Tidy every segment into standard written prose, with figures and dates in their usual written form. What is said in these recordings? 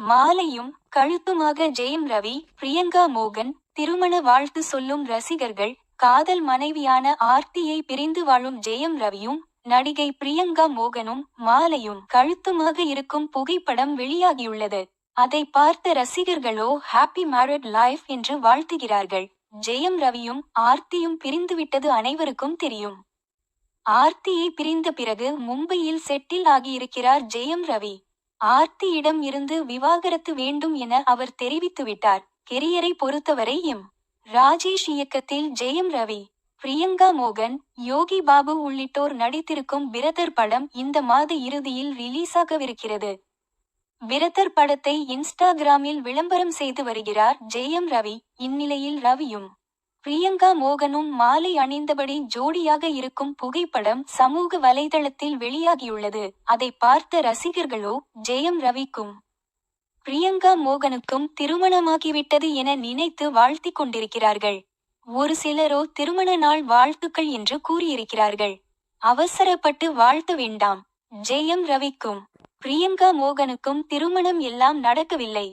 மாலையும் கழுத்துமாக ஜெயம் ரவி, பிரியங்கா மோகன் திருமண வாழ்த்து சொல்லும் ரசிகர்கள். காதல் மனைவியான ஆர்த்தியை பிரிந்து வாழும் ஜெயம் ரவியும் நடிகை பிரியங்கா மோகனும் மாலையும் கழுத்துமாக இருக்கும் புகைப்படம் வெளியாகியுள்ளது. அதை பார்த்த ரசிகர்களோ ஹாப்பி மேரிட் லைஃப் என்று வாழ்த்துகிறார்கள். ஜெயம் ரவியும் ஆர்த்தியும் பிரிந்துவிட்டது அனைவருக்கும் தெரியும். ஆர்த்தியை பிரிந்த பிறகு மும்பையில் செட்டில் ஆகியிருக்கிறார் ஜெயம் ரவி. ஆர்த்தியிடம் இருந்து விவாகரத்து வேண்டும் என அவர் தெரிவித்துவிட்டார். கெரியரை பொறுத்தவரை ராஜேஷ் இயக்கத்தில் ஜெயம் ரவி, பிரியங்கா மோகன், யோகி பாபு உள்ளிட்டோர் நடித்திருக்கும் பிரதர் படம் இந்த மாத இறுதியில் ரிலீஸாகவிருக்கிறது. பிரதர் படத்தை இன்ஸ்டாகிராமில் விளம்பரம் செய்து வருகிறார் ஜெயம் ரவி. இந்நிலையில் ரவியும் பிரியங்கா மோகனும் மாலை அணிந்தபடி ஜோடியாக இருக்கும் புகைப்படம் சமூக வலைதளத்தில் வெளியாகியுள்ளது. அதை பார்த்த ரசிகர்களோ ஜெயம் ரவிக்கும் பிரியங்கா மோகனுக்கும் திருமணமாகிவிட்டது என நினைத்து வாழ்த்திக் கொண்டிருக்கிறார்கள். ஒரு சிலரோ திருமண நாள் வாழ்த்துக்கள் என்று கூறியிருக்கிறார்கள். அவசரப்பட்டு வாழ்த்த வேண்டாம். ஜெயம் ரவிக்கும் பிரியங்கா மோகனுக்கும் திருமணம் எல்லாம் நடக்கவில்லை.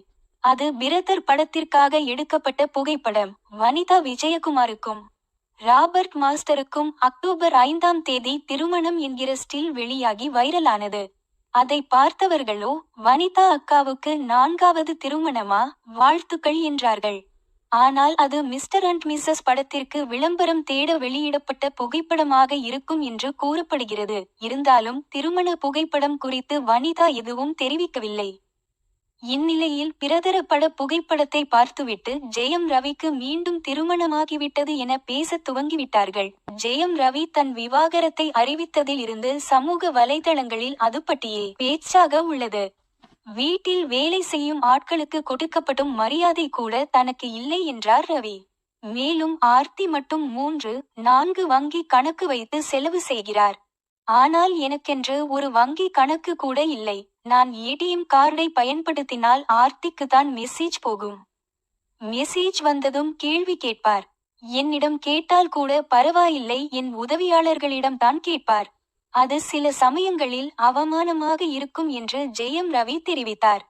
அது பிரதர் படத்திற்காக எடுக்கப்பட்ட புகைப்படம். வனிதா விஜயகுமாருக்கும் ராபர்ட் மாஸ்டருக்கும் அக்டோபர் 5ஆம் தேதி திருமணம் என்கிற ஸ்டில் வெளியாகி வைரலானது. அதை பார்த்தவர்களோ வனிதா அக்காவுக்கு 4வது திருமணமா, வாழ்த்துக்கள் என்றார்கள். ஆனால் அது மிஸ்டர் அண்ட் மிஸ்ஸஸ் படத்திற்கு விளம்பரம் தேட வெளியிடப்பட்ட புகைப்படமாக இருக்கும் என்று கூறப்படுகிறது. இருந்தாலும் திருமண புகைப்படம் குறித்து வனிதா எதுவும் தெரிவிக்கவில்லை. இந்நிலையில் பிரதர பட புகைப்படத்தை பார்த்துவிட்டு ஜெயம் ரவிக்கு மீண்டும் திருமணமாகிவிட்டது என பேசத் துவங்கிவிட்டார்கள். ஜெயம் ரவி தன் விவாகரத்தை அறிவித்ததில் இருந்து சமூக வலைதளங்களில் அது பற்றியே பேச்சாக உள்ளது. வீட்டில் வேலை செய்யும் ஆட்களுக்கு கொடுக்கப்படும் மரியாதை கூட தனக்கு இல்லை என்றார் ரவி. மேலும் ஆர்த்தி மட்டும் 3-4 வங்கி கணக்கு வைத்து செலவு செய்கிறார். ஆனால் எனக்கென்று ஒரு வங்கி கணக்கு கூட இல்லை. நான் ஏடிஎம் கார்டை பயன்படுத்தினால் ஆர்த்திக்கு தான் மெசேஜ் போகும். மெசேஜ் வந்ததும் கேள்வி கேட்பார். என்னிடம் கேட்டால் கூட பரவாயில்லை, என் உதவியாளர்களிடம் தான் கேட்பார். அது சில சமயங்களில் அவமானமாக இருக்கும் என்று ஜெயம் ரவி தெரிவித்தார்.